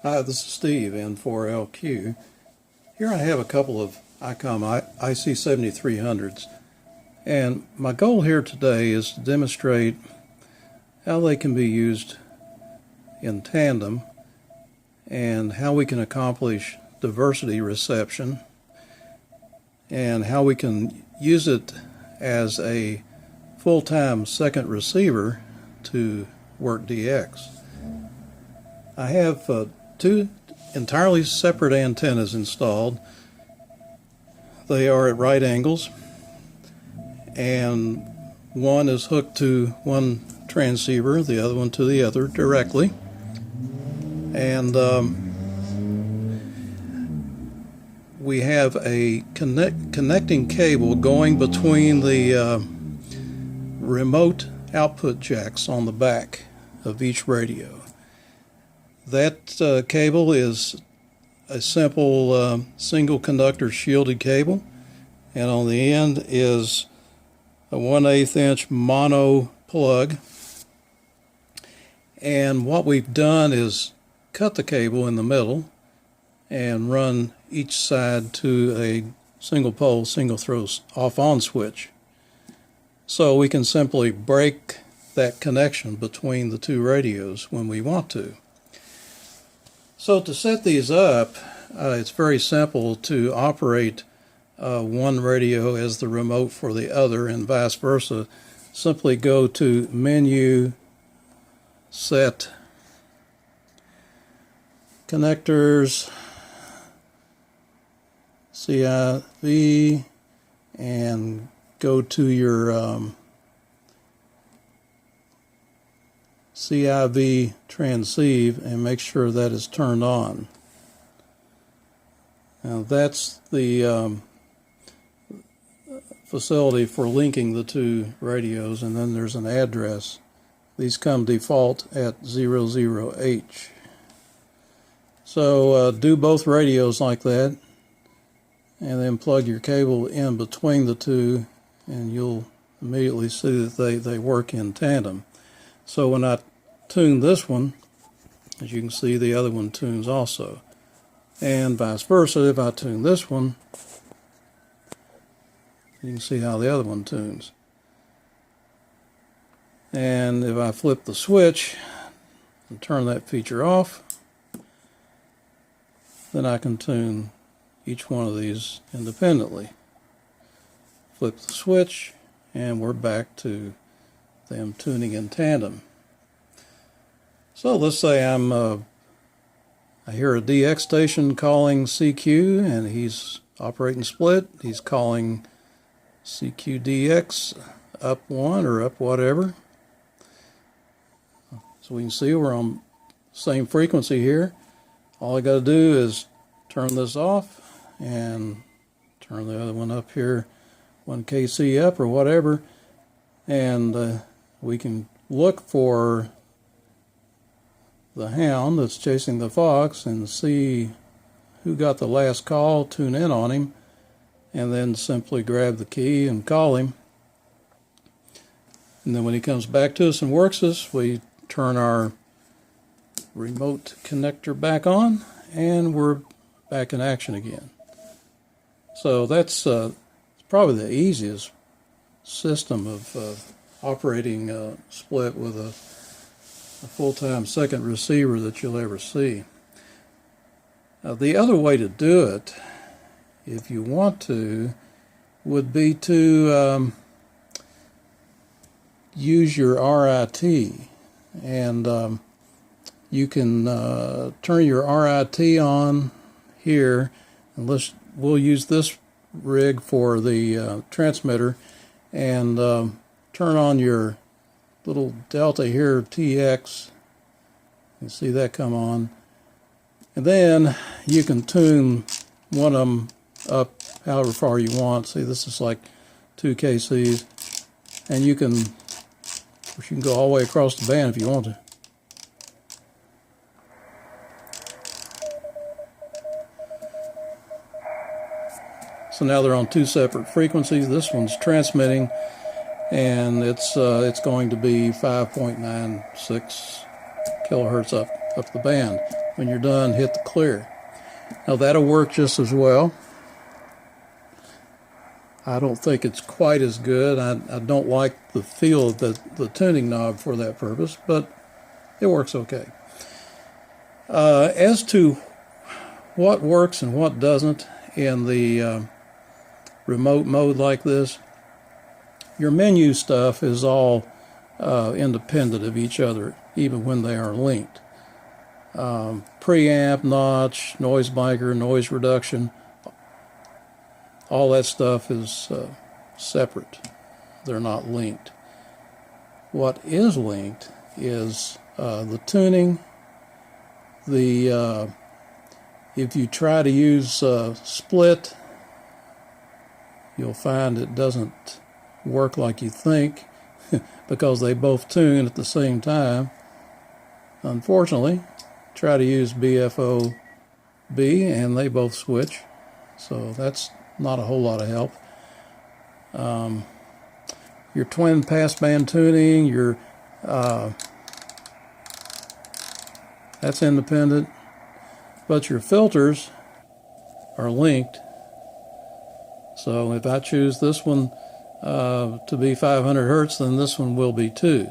Hi, this is Steve, N4LQ. Here I have a couple of ICOM IC-7300s, and my goal here today is to demonstrate how they can be used in tandem and how we can accomplish diversity reception and how we can use it as a full-time second receiver to work DX. I have two entirely separate antennas installed. They are at right angles, and one is hooked to one transceiver, the other one to the other directly. And we have a connecting cable going between the remote output jacks on the back of each radio. That cable is a simple single conductor shielded cable, and on the end is a 1/8 inch mono plug. And what we've done is cut the cable in the middle and run each side to a single pole, single throw off-on switch. So we can simply break that connection between the two radios when we want to. So to set these up, it's very simple to operate one radio as the remote for the other and vice versa. Simply go to Menu, Set, Connectors, CIV, and go to your CIV transceive and make sure that is turned on. Now that's the facility for linking the two radios, and then there's an address. These come default at 00H. So do both radios like that, and then plug your cable in between the two, and you'll immediately see that they work in tandem. So when I tune this one, as you can see, the other one tunes also. And vice versa, if I tune this one, you can see how the other one tunes. And if I flip the switch and turn that feature off, then I can tune each one of these independently. Flip the switch, and we're back to them tuning in tandem. So let's say I hear a DX station calling CQ, and he's operating split. He's calling CQDX up one or up whatever. So we can see we're on the same frequency here. All I got to do is turn this off and turn the other one up here, 1 kC up or whatever, and we can look for the hound that's chasing the fox and see who got the last call, tune in on him, and then simply grab the key and call him. And then when he comes back to us and works us, we turn our remote connector back on, and we're back in action again. So that's probably the easiest system of operating split with a full-time second receiver that you'll ever see. The other way to do it, if you want to, would be to use your RIT, and you can turn your RIT on here, and we'll use this rig for the transmitter, and turn on your little delta here, TX. You see that come on, and then you can tune one of them up however far you want. See, this is like 2 kCs, and you can go all the way across the band if you want to. So now they're on 2 separate frequencies. This one's transmitting, and it's going to be 5.96 kilohertz up. up the band. When you're done, hit the clear. Now that'll work just as well. I don't think it's quite as good. I don't like the feel of the tuning knob for that purpose, but it works okay. As to what works and what doesn't in the remote mode like this, your menu stuff is all independent of each other, even when they are linked. Preamp, notch, noise blanker, noise reduction, all that stuff is separate. They're not linked. What is linked is the tuning. If you try to use split, you'll find it doesn't work like you think because they both tune at the same time. Unfortunately, try to use BFO B and they both switch, so that's not a whole lot of help. Your twin passband tuning, that's independent, but your filters are linked. So if I choose this one to be 500 hertz, then this one will be too.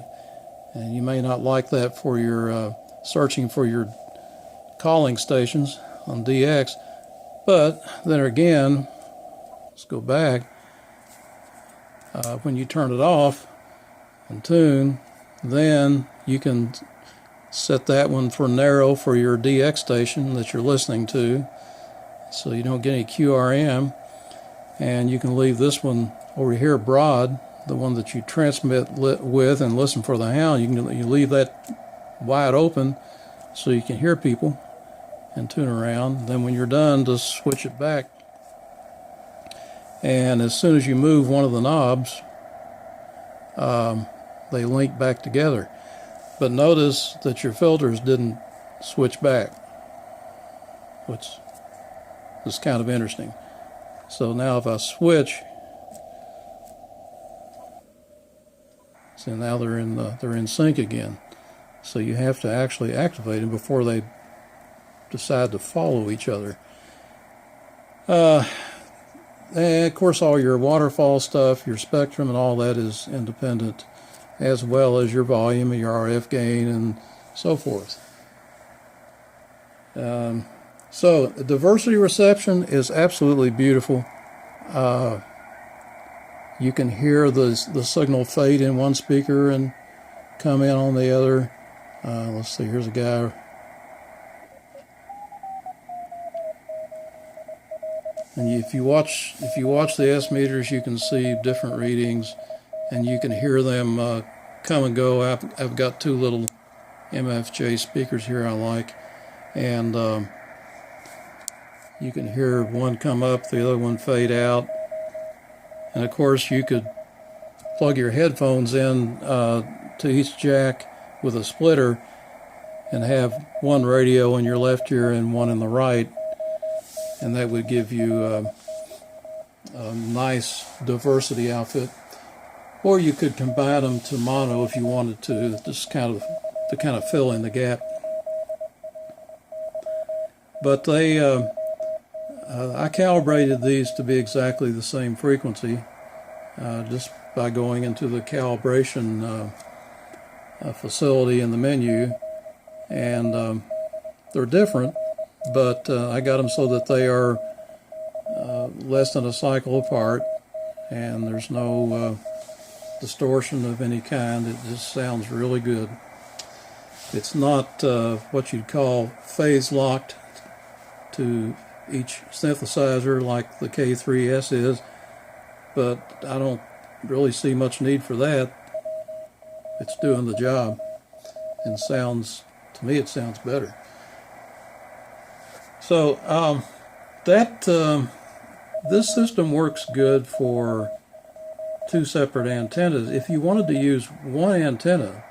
And you may not like that for your searching for your calling stations on DX, but then again, let's go back. When you turn it off and tune, then you can set that one for narrow for your DX station that you're listening to, so you don't get any QRM, and you can leave this one over here broad, the one that you transmit with and listen for the hound. You leave that wide open so you can hear people and tune around. Then when you're done, just switch it back, and as soon as you move one of the knobs, they link back together. But notice that your filters didn't switch back, which is kind of interesting. So now if I switch, so now they're in sync again. So you have to actually activate them before they decide to follow each other. And of course, all your waterfall stuff, your spectrum, and all that is independent, as well as your volume and your RF gain and so forth. So diversity reception is absolutely beautiful. You can hear the signal fade in one speaker and come in on the other. Let's see, here's a guy. And if you watch the S meters, you can see different readings, and you can hear them come and go. I've got two little MFJ speakers here I like, and you can hear one come up, the other one fade out. And of course, you could plug your headphones in to each jack with a splitter and have one radio in your left ear and one in the right, and that would give you a nice diversity outfit. Or you could combine them to mono if you wanted to, just kind of fill in the gap. But I calibrated these to be exactly the same frequency, just by going into the calibration facility in the menu, and they're different, but I got them so that they are less than a cycle apart, and there's no distortion of any kind. It just sounds really good. It's not what you'd call phase locked to each synthesizer like the K3S is, but I don't really see much need for that. It's doing the job, and to me it sounds better. So this system works good for two separate antennas. If you wanted to use one antenna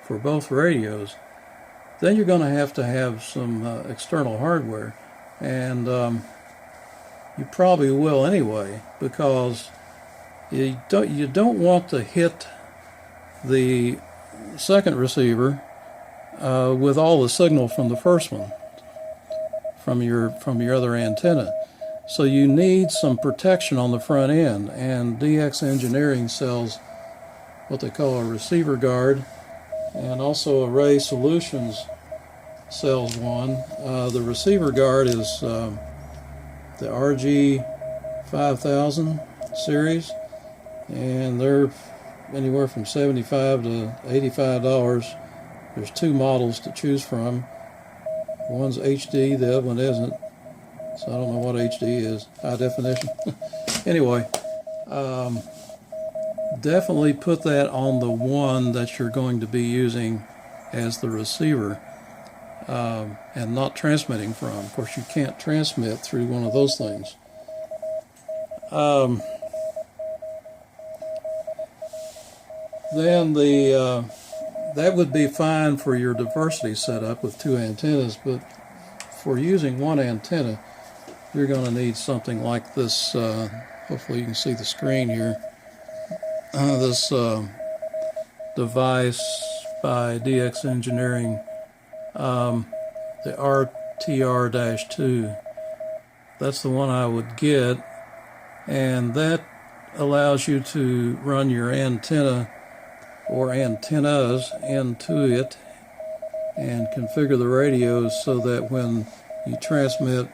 for both radios, then you're going to have some external hardware, and you probably will anyway, because you don't want to hit the second receiver with all the signal from the first one, from your other antenna. So you need some protection on the front end, and DX Engineering sells what they call a receiver guard, and also Array Solutions sells one. The receiver guard is the RG5000 series, and they're anywhere from $75 to $85. There's two models to choose from. One's HD, the other one isn't, so I don't know what HD is, high definition. Anyway, definitely put that on the one that you're going to be using as the receiver, and not transmitting from. Of course, you can't transmit through one of those things. Then that would be fine for your diversity setup with two antennas, but for using one antenna, you're going to need something like this. Hopefully you can see the screen here. This device by DX Engineering, the RTR-2. That's the one I would get, and that allows you to run your antenna or antennas into it and configure the radios so that when you transmit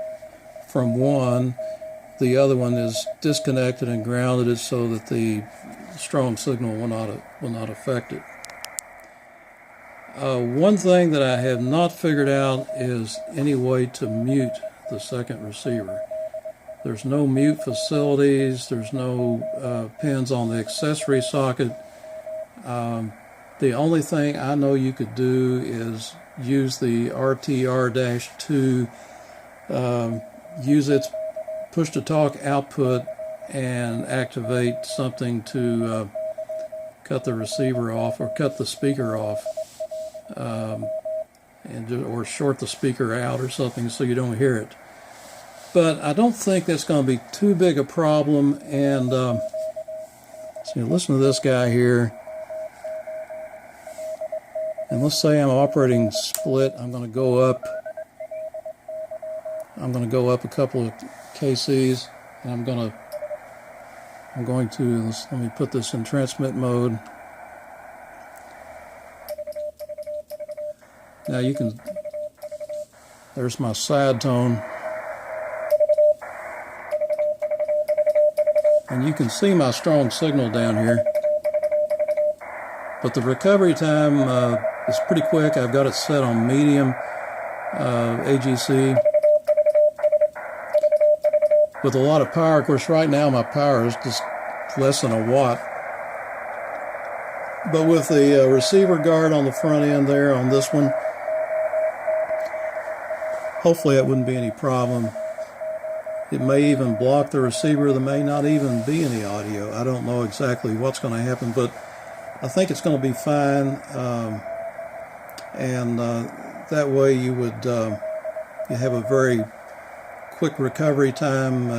from one, the other one is disconnected and grounded so that the strong signal will not affect it. One thing that I have not figured out is any way to mute the second receiver. There's no mute facilities, there's no pins on the accessory socket. The only thing I know you could do is use the RTR-2, use its push-to-talk output and activate something to cut the receiver off or cut the speaker off, or short the speaker out or something so you don't hear it. But I don't think that's going to be too big a problem. And see, listen to this guy here. And let's say I'm operating split. I'm going to go up a couple of KCs, and I'm going to let me put this in transmit mode. Now you can, there's my side tone, and you can see my strong signal down here, but the recovery time is pretty quick. I've got it set on medium AGC with a lot of power. Of course, right now my power is just less than a watt. But with the receiver guard on the front end there on this one, hopefully that wouldn't be any problem. It may even block the receiver. There may not even be any audio. I don't know exactly what's going to happen, but I think it's going to be fine. And that way you would you have a very quick recovery time,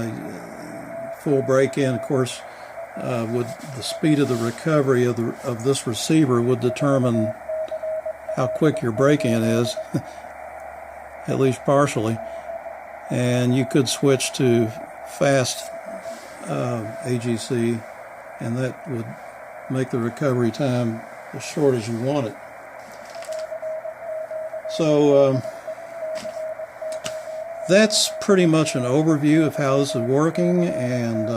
full break-in. Of course, would the speed of the recovery of this receiver would determine how quick your break-in is, at least partially. And you could switch to fast AGC, and that would make the recovery time as short as you want it. So that's pretty much an overview of how this is working, and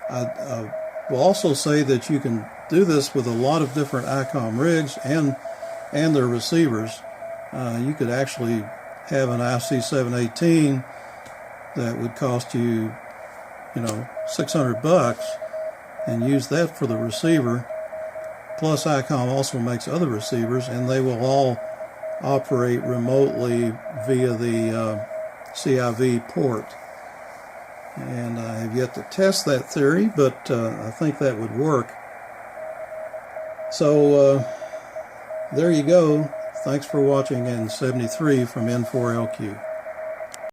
I will also say that you can do this with a lot of different ICOM rigs and their receivers. You could actually have an IC-718 that would cost you, $600, and use that for the receiver. Plus, ICOM also makes other receivers, and they will all operate remotely via the CIV port. And I have yet to test that theory, but I think that would work. So there you go. Thanks for watching N73 from N4LQ.